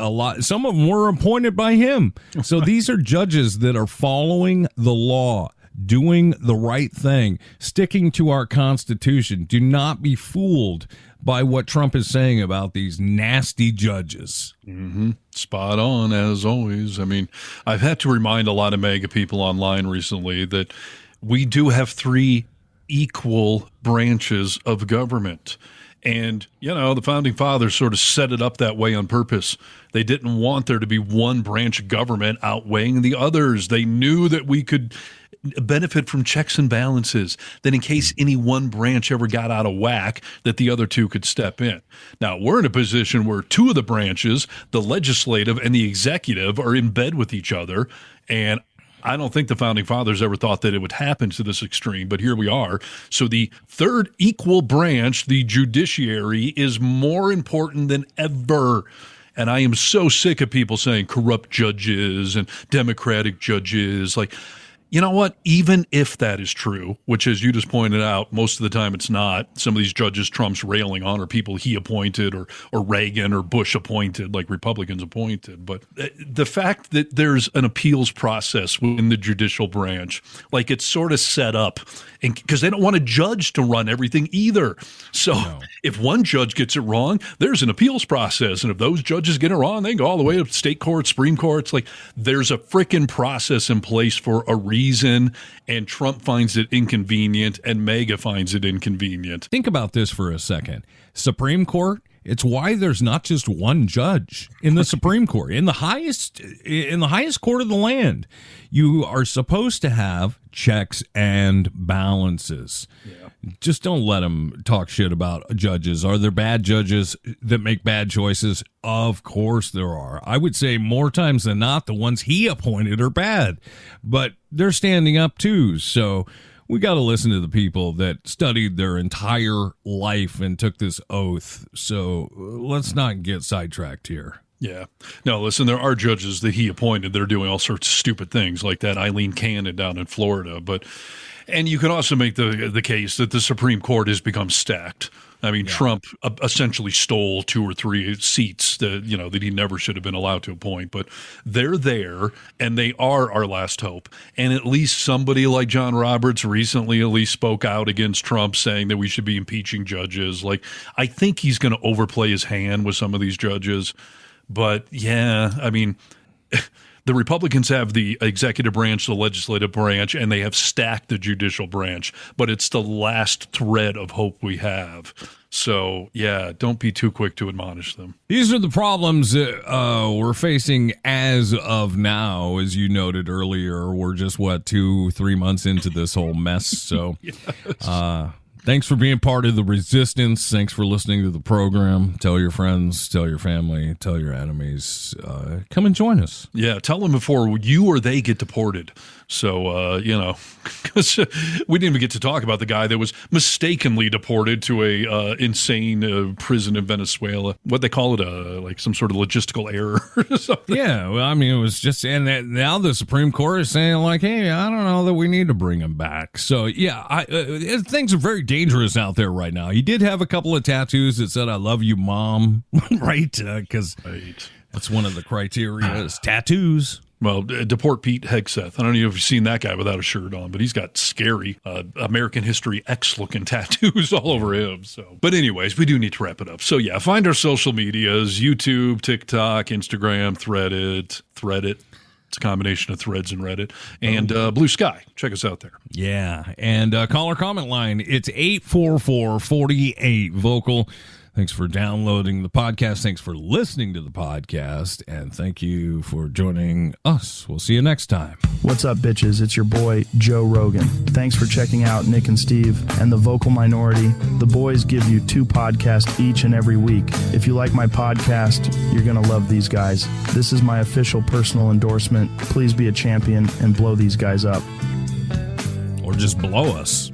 some of them were appointed by him. So these are judges that are following the law, doing the right thing, sticking to our Constitution. Do not be fooled by what Trump is saying about these nasty judges. Mm-hmm. Spot on, as always. I mean, I've had to remind a lot of MAGA people online recently that we do have three equal branches of government. And, the Founding Fathers sort of set it up that way on purpose. They didn't want there to be one branch of government outweighing the others. They knew that we could benefit from checks and balances, that in case any one branch ever got out of whack, that the other two could step in. Now, we're in a position where two of the branches, the legislative and the executive, are in bed with each other, and I don't think the Founding Fathers ever thought that it would happen to this extreme, but here we are. So the third equal branch, the judiciary, is more important than ever. And I am so sick of people saying corrupt judges and Democratic judges. Like, you know what? Even if that is true, which as you just pointed out, most of the time it's not. Some of these judges Trump's railing on are people he appointed or Reagan or Bush appointed, like Republicans appointed. But the fact that there's an appeals process within the judicial branch, like it's sort of set up because they don't want a judge to run everything either. So if one judge gets it wrong, there's an appeals process. And if those judges get it wrong, they go all the way to state court, Supreme Court. It's like there's a freaking process in place for a reason, and Trump finds it inconvenient and MAGA finds it inconvenient. Think about this for a second. Supreme Court, it's why there's not just one judge in the Supreme Court. In the highest court of the land, you are supposed to have checks and balances. Yeah. Just don't let them talk shit about judges. Are there bad judges that make bad choices? Of course there are. I would say more times than not, the ones he appointed are bad, but they're standing up too. So we got to listen to the people that studied their entire life and took this oath. So let's not get sidetracked here. Yeah. No, listen, there are judges that he appointed that are doing all sorts of stupid things like that Eileen Cannon down in Florida. And you can also make the case that the Supreme Court has become stacked. I mean, Trump essentially stole 2 or 3 seats that he never should have been allowed to appoint. But they're there, and they are our last hope. And at least somebody like John Roberts recently at least spoke out against Trump, saying that we should be impeaching judges. Like, I think he's going to overplay his hand with some of these judges. But yeah, I mean, the Republicans have the executive branch, the legislative branch, and they have stacked the judicial branch. But it's the last thread of hope we have. So, yeah, don't be too quick to admonish them. These are the problems that we're facing as of now. As you noted earlier, we're just, 2-3 months into this whole mess. So, yes. Thanks for being part of the resistance. Thanks for listening to the program. Tell your friends, tell your family, tell your enemies. Come and join us. Yeah, tell them before you or they get deported. So, because we didn't even get to talk about the guy that was mistakenly deported to a insane prison in Venezuela. What they call it, like some sort of logistical error or something. Yeah, well, I mean, it was just, and now the Supreme Court is saying, like, hey, I don't know that we need to bring him back. So, yeah, things are very dangerous out there right now. He did have a couple of tattoos that said, I love you, Mom, right? Because that's one of the criteria is tattoos. Well, deport Pete Hegseth. I don't know if you've seen that guy without a shirt on, but he's got scary American History X-looking tattoos all over him. So, but anyways, we do need to wrap it up. So yeah, find our social medias: YouTube, TikTok, Instagram, Threadit. It's a combination of Threads and Reddit, and Blue Sky. Check us out there. Yeah, and call our comment line. It's 844-48-VOCAL. Thanks for downloading the podcast. Thanks for listening to the podcast. And thank you for joining us. We'll see you next time. What's up, bitches? It's your boy, Joe Rogan. Thanks for checking out Nick and Steve and the Vocal Minority. The boys give you 2 podcasts each and every week. If you like my podcast, you're going to love these guys. This is my official personal endorsement. Please be a champion and blow these guys up. Or just blow us.